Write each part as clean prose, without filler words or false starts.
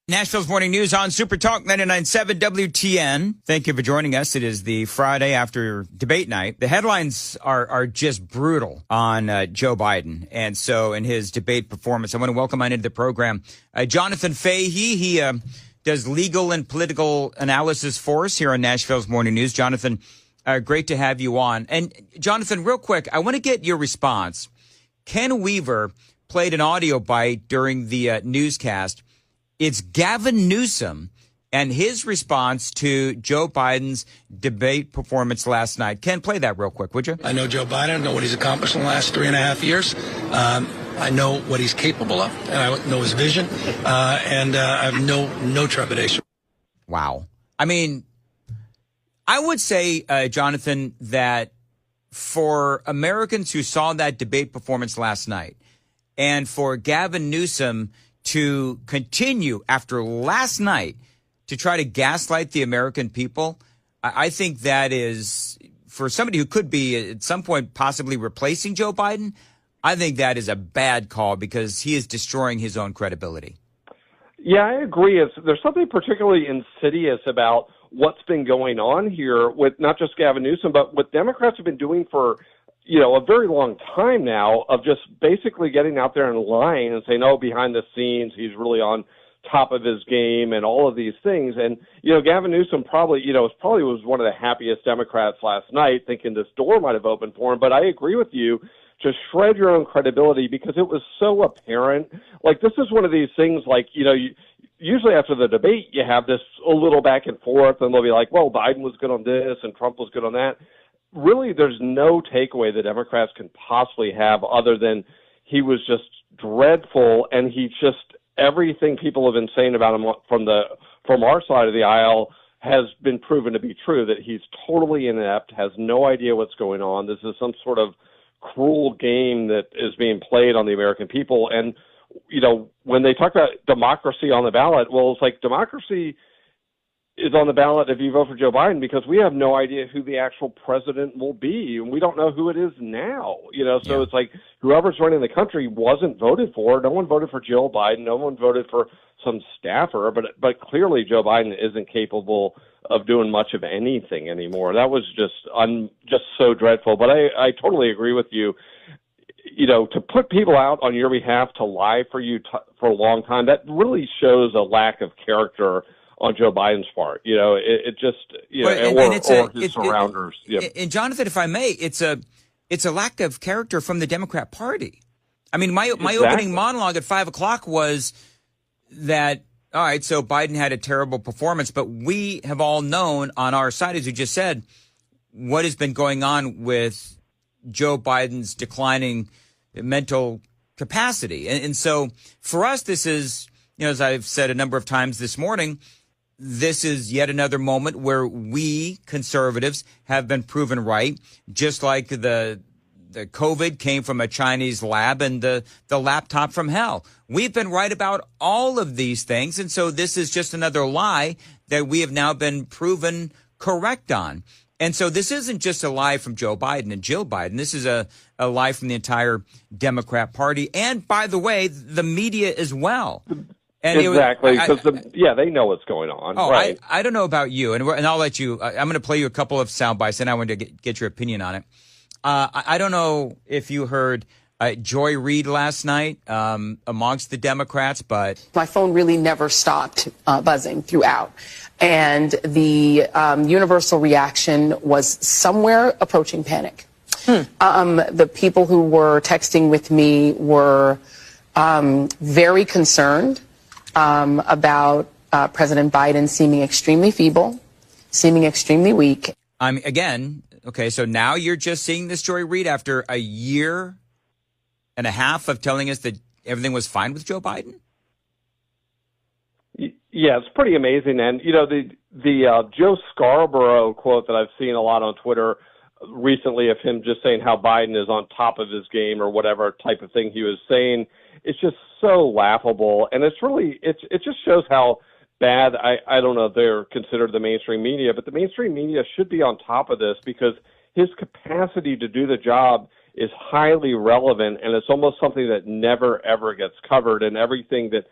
Nashville's Morning News on Super Talk 99.7 WTN. Thank you for joining us. It is the Friday after debate night. The headlines are just brutal on Joe Biden. And so in his debate performance, I want to welcome on into the program Jonthan Fahey. He does legal and political analysis for us here on Nashville's Morning News. Jonthan, great to have you on. And Jonthan, real quick, I want to get your response. Ken Weaver played an audio bite during the newscast. It's Gavin Newsom and his response to Joe Biden's debate performance last night. Ken, play that real quick, would you? I know Joe Biden. I know what he's accomplished in the last 3.5 years. I know what he's capable of. And I know his vision. And I have no trepidation. Wow. I mean, I would say, Jonthan, that for Americans who saw that debate performance last night and for Gavin Newsom to continue after last night to try to gaslight the American people, I think that is, for somebody who could be at some point possibly replacing Joe Biden, I think that is a bad call because he is destroying his own credibility. Yeah, I agree. There's something particularly insidious about what's been going on here with not just Gavin Newsom, but what Democrats have been doing for a very long time now, of just basically getting out there and lying and saying, oh, behind the scenes, he's really on top of his game and all of these things. And, Gavin Newsom probably was one of the happiest Democrats last night, thinking this door might have opened for him. But I agree with you, to shred your own credibility, because it was so apparent. Like, this is one of these things, like, usually after the debate, you have this a little back and forth, and they'll be like, well, Biden was good on this and Trump was good on that. Really, there's no takeaway the Democrats can possibly have other than he was just dreadful, and he just, everything people have been saying about him from our side of the aisle has been proven to be true, that he's totally inept, has no idea what's going on. This is some sort of cruel game that is being played on the American people. And, when they talk about democracy on the ballot, well, it's like democracy is on the ballot if you vote for Joe Biden, because we have no idea who the actual president will be, and we don't know who it is now. So It's like whoever's running the country wasn't voted for. No one voted for Jill Biden. No one voted for some staffer. But clearly Joe Biden isn't capable of doing much of anything anymore. That was just so dreadful. But I totally agree with you. To put people out on your behalf to lie for you for a long time, that really shows a lack of character on Joe Biden's part. It just, or his surrounders. And Jonthan, if I may, it's a lack of character from the Democrat Party. I mean, my opening monologue at 5:00 was that, all right, so Biden had a terrible performance, but we have all known on our side, as you just said, what has been going on with Joe Biden's declining mental capacity. And so for us, this is, as I've said a number of times this morning, this is yet another moment where we conservatives have been proven right, just like the COVID came from a Chinese lab and the laptop from hell. We've been right about all of these things. And so this is just another lie that we have now been proven correct on. And so this isn't just a lie from Joe Biden and Jill Biden. This is a lie from the entire Democrat Party. And by the way, the media as well. And exactly, because they know what's going on. Oh, right. I don't know about you, and I'll let you. I'm going to play you a couple of sound bites, and I want to get your opinion on it. I don't know if you heard Joy Reid last night amongst the Democrats, but my phone really never stopped buzzing throughout, and the universal reaction was somewhere approaching panic. The people who were texting with me were very concerned about President Biden seeming extremely feeble, seeming extremely weak. Again, okay, so now you're just seeing this Joy Reid after a year and a half of telling us that everything was fine with Joe Biden? Yeah, it's pretty amazing. And, the Joe Scarborough quote that I've seen a lot on Twitter recently of him just saying how Biden is on top of his game or whatever type of thing he was saying, it's just so laughable. And it's really, it just shows how bad, I don't know if they're considered the mainstream media, but the mainstream media should be on top of this, because his capacity to do the job is highly relevant, and it's almost something that never, ever gets covered. And everything that,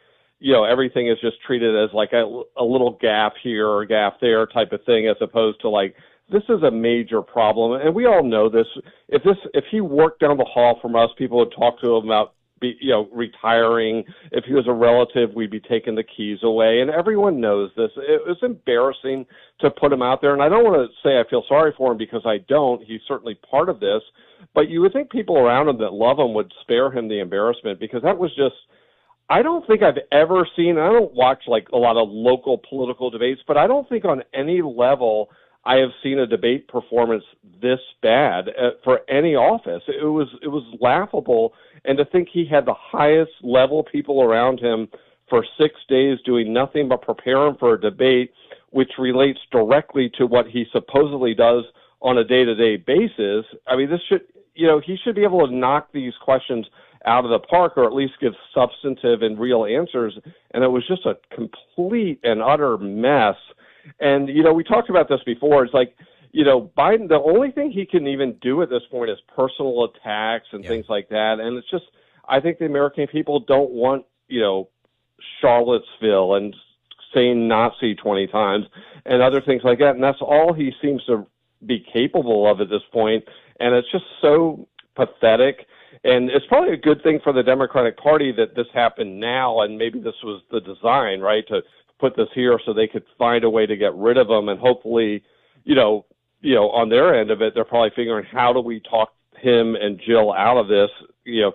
everything is just treated as like a little gap here or gap there type of thing, as opposed to like, this is a major problem. And we all know this. If he worked down the hall from us, people would talk to him about retiring. If he was a relative, we'd be taking the keys away. And everyone knows this. It was embarrassing to put him out there. And I don't want to say I feel sorry for him, because I don't. He's certainly part of this. But you would think people around him that love him would spare him the embarrassment, because that was just, I don't think I've ever seen, I don't watch like a lot of local political debates, but I don't think on any level I have seen a debate performance this bad for any office. It was laughable. And to think he had the highest level people around him for 6 days doing nothing but prepare him for a debate, which relates directly to what he supposedly does on a day-to-day basis. I mean, he should be able to knock these questions out of the park, or at least give substantive and real answers. And it was just a complete and utter mess. And, we talked about this before. It's like, Biden, the only thing he can even do at this point is personal attacks and things like that. And it's just, I think the American people don't want, Charlottesville and saying Nazi 20 times and other things like that. And that's all he seems to be capable of at this point. And it's just so pathetic. And it's probably a good thing for the Democratic Party that this happened now. And maybe this was the design, right, to put this here so they could find a way to get rid of him. And hopefully, on their end of it, they're probably figuring, how do we talk him and Jill out of this,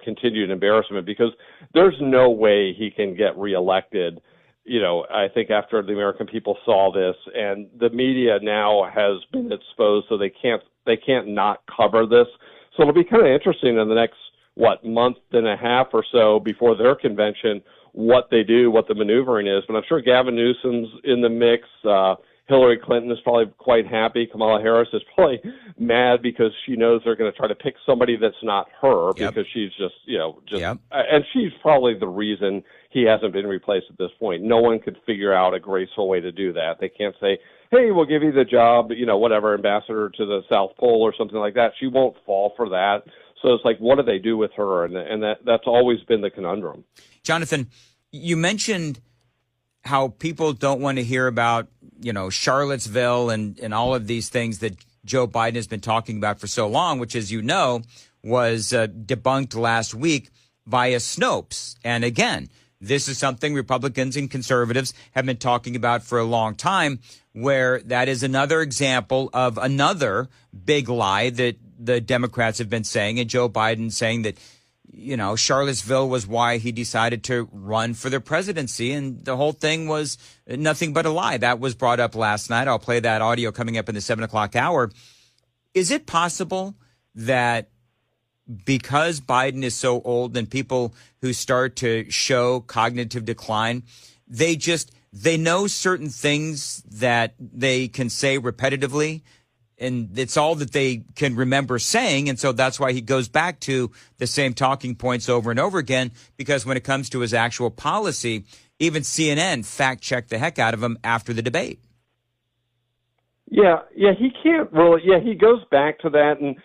continued embarrassment, because there's no way he can get reelected. I think after the American people saw this, and the media now has been exposed, so they can't not cover this. So it'll be kind of interesting in the next, month and a half or so before their convention, what they do, what the maneuvering is. But I'm sure Gavin Newsom's in the mix. Hillary Clinton is probably quite happy. Kamala Harris is probably mad because she knows they're going to try to pick somebody that's not her, because she's just, and she's probably the reason he hasn't been replaced at this point. No one could figure out a graceful way to do that. They can't say, hey, we'll give you the job, whatever, ambassador to the South Pole or something like that. She won't fall for that. So it's like, what do they do with her? And that's always been the conundrum. Jonthan, you mentioned how people don't want to hear about, Charlottesville and all of these things that Joe Biden has been talking about for so long, which, as you know, was debunked last week via Snopes. And again, this is something Republicans and conservatives have been talking about for a long time, where that is another example of another big lie that the Democrats have been saying, and Joe Biden saying that, Charlottesville was why he decided to run for the presidency. And the whole thing was nothing but a lie. That was brought up last night. I'll play that audio coming up in the 7 o'clock hour. Is it possible that because Biden is so old and people who start to show cognitive decline, they know certain things that they can say repetitively, and it's all that they can remember saying. And so that's why he goes back to the same talking points over and over again, because when it comes to his actual policy, even CNN fact-checked the heck out of him after the debate. Yeah, he can't really, he goes back to that. And,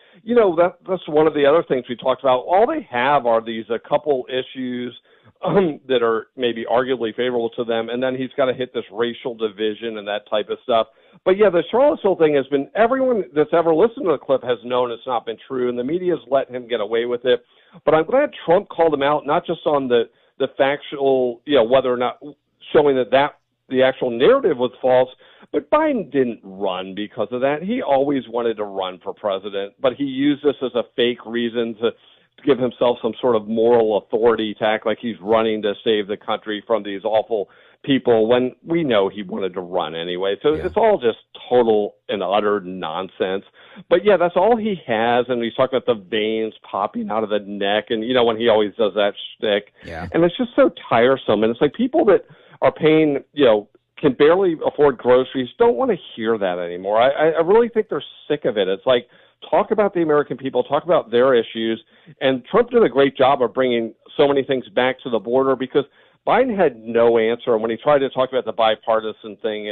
that's one of the other things we talked about. All they have are these a couple issues that are maybe arguably favorable to them, and then he's got to hit this racial division and that type of stuff. But the Charlottesville thing has been, everyone that's ever listened to the clip has known it's not been true, and the media's let him get away with it. But I'm glad Trump called him out, not just on the factual, whether or not showing that the actual narrative was false, but Biden didn't run because of that. He always wanted to run for president, but he used this as a fake reason to give himself some sort of moral authority tack, like he's running to save the country from these awful people, when we know he wanted to run anyway. So it's all just total and utter nonsense. But that's all he has. And he's talking about the veins popping out of the neck, and when he always does that shtick. And it's just so tiresome. And it's like people that are paying, can barely afford groceries don't want to hear that anymore. I really think they're sick of it. It's like, talk about the American people, talk about their issues. And Trump did a great job of bringing so many things back to the border, because Biden had no answer. And when he tried to talk about the bipartisan thing,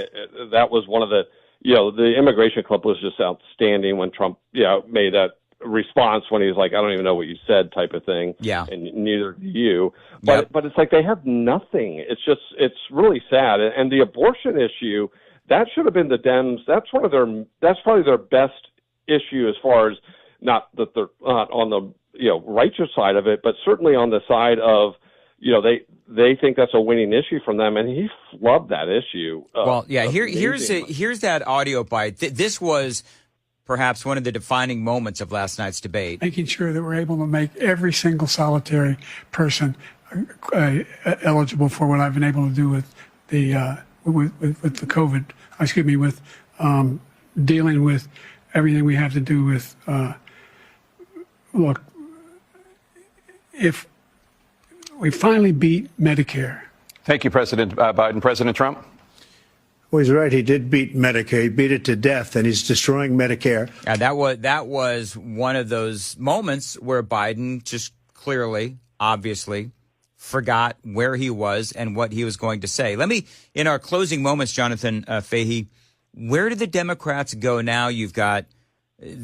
that was one of the, the immigration clip was just outstanding when Trump, made that response when he was like, I don't even know what you said type of thing. Yeah. And neither do you. But it's like they have nothing. It's really sad. And the abortion issue, that should have been the Dems. That's probably their best issue as far as, not that they're not on the righteous side of it, but certainly on the side of, they think that's a winning issue from them, and he flubbed that issue. Here's that audio bite. This was perhaps one of the defining moments of last night's debate. Making sure that we're able to make every single solitary person eligible for what I've been able to do with the with the COVID. With dealing with everything we have to do with. Look, if we finally beat Medicare. Thank you, President Biden. President Trump? Well, he's right. He did beat Medicare. He beat it to death, and he's destroying Medicare. That was one of those moments where Biden just clearly, obviously, forgot where he was and what he was going to say. Let me, in our closing moments, Jonthan Fahey, where do the Democrats go now? You've got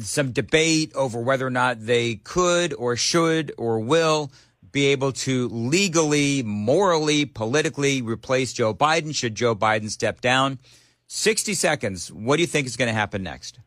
some debate over whether or not they could or should or will be able to legally, morally, politically replace Joe Biden. Should Joe Biden step down? 60 seconds. What do you think is going to happen next?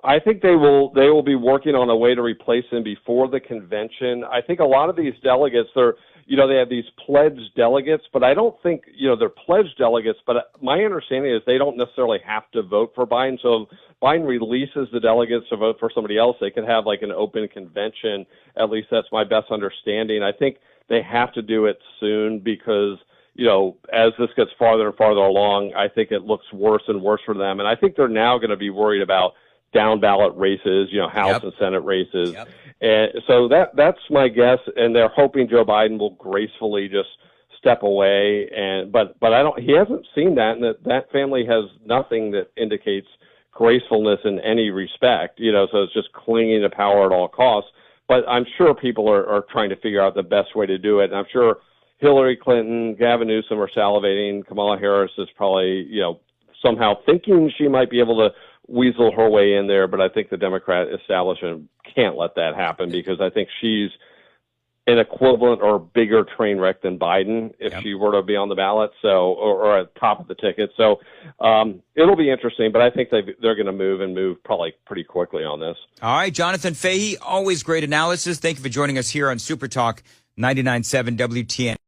I think they will be working on a way to replace him before the convention. I think a lot of these delegates, they have these pledged delegates, but I don't think, they're pledged delegates, but my understanding is they don't necessarily have to vote for Biden. So if Biden releases the delegates to vote for somebody else, they could have like an open convention. At least that's my best understanding. I think they have to do it soon because, as this gets farther and farther along, I think it looks worse and worse for them. And I think they're now going to be worried about down ballot races, House and Senate races. And so that's my guess. And they're hoping Joe Biden will gracefully just step away. But he hasn't seen that. And that family has nothing that indicates gracefulness in any respect, so it's just clinging to power at all costs. But I'm sure people are trying to figure out the best way to do it. And I'm sure Hillary Clinton, Gavin Newsom are salivating. Kamala Harris is probably, somehow thinking she might be able to weasel her way in there, but I think the Democrat establishment can't let that happen because I think she's an equivalent or bigger train wreck than Biden if she were to be on the ballot, or at top of the ticket. So it'll be interesting, but I think they're going to move probably pretty quickly on this. All right, Jonthan Fahey, always great analysis. Thank you for joining us here on Super Talk 99.7 WTN.